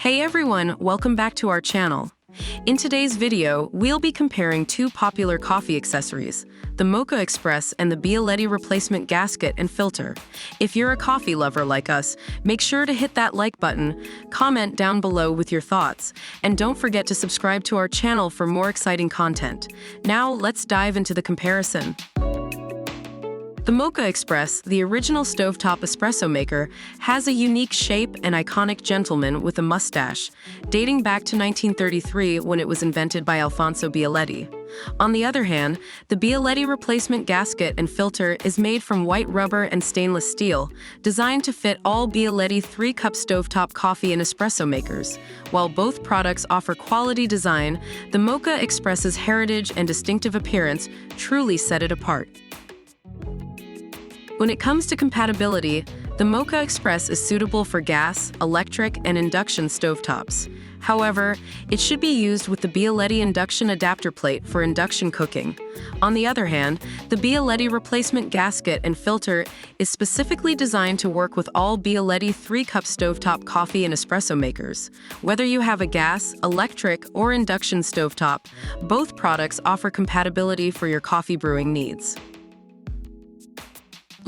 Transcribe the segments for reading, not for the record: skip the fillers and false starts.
Hey everyone, welcome back to our channel. In today's video, we'll be comparing two popular coffee accessories, the Moka Express and the Bialetti replacement gasket and filter. If you're a coffee lover like us, make sure to hit that like button, comment down below with your thoughts, and don't forget to subscribe to our channel for more exciting content. Now, let's dive into the comparison. The Moka Express, the original stovetop espresso maker, has a unique shape and iconic gentleman with a mustache, dating back to 1933 when it was invented by Alfonso Bialetti. On the other hand, the Bialetti replacement gasket and filter is made from white rubber and stainless steel, designed to fit all Bialetti 3-cup stovetop coffee and espresso makers. While both products offer quality design, the Moka Express's heritage and distinctive appearance truly set it apart. When it comes to compatibility, the Moka Express is suitable for gas, electric, and induction stovetops. However, it should be used with the Bialetti induction adapter plate for induction cooking. On the other hand, the Bialetti replacement gasket and filter is specifically designed to work with all Bialetti 3-cup stovetop coffee and espresso makers. Whether you have a gas, electric, or induction stovetop, both products offer compatibility for your coffee brewing needs.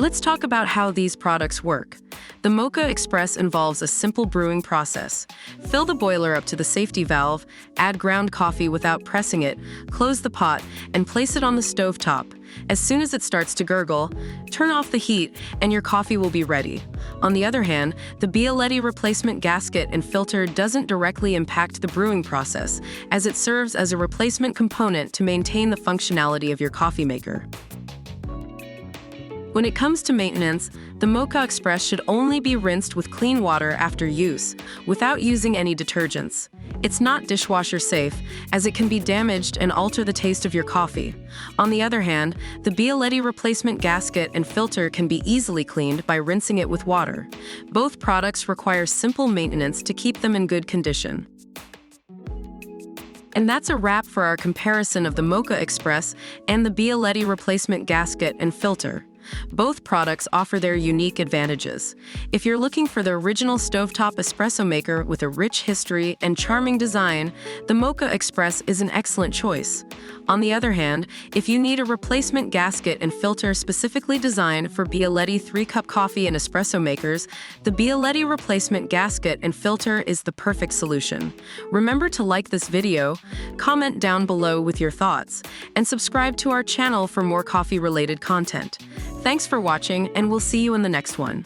Let's talk about how these products work. The Moka Express involves a simple brewing process. Fill the boiler up to the safety valve, add ground coffee without pressing it, close the pot, and place it on the stovetop. As soon as it starts to gurgle, turn off the heat and your coffee will be ready. On the other hand, the Bialetti replacement gasket and filter doesn't directly impact the brewing process, as it serves as a replacement component to maintain the functionality of your coffee maker. When it comes to maintenance, the Moka Express should only be rinsed with clean water after use, without using any detergents. It's not dishwasher safe, as it can be damaged and alter the taste of your coffee. On the other hand, the Bialetti replacement gasket and filter can be easily cleaned by rinsing it with water. Both products require simple maintenance to keep them in good condition. And that's a wrap for our comparison of the Moka Express and the Bialetti replacement gasket and filter. Both products offer their unique advantages. If you're looking for the original stovetop espresso maker with a rich history and charming design, the Moka Express is an excellent choice. On the other hand, if you need a replacement gasket and filter specifically designed for Bialetti 3-cup coffee and espresso makers, the Bialetti replacement gasket and filter is the perfect solution. Remember to like this video, comment down below with your thoughts, and subscribe to our channel for more coffee-related content. Thanks for watching, and we'll see you in the next one.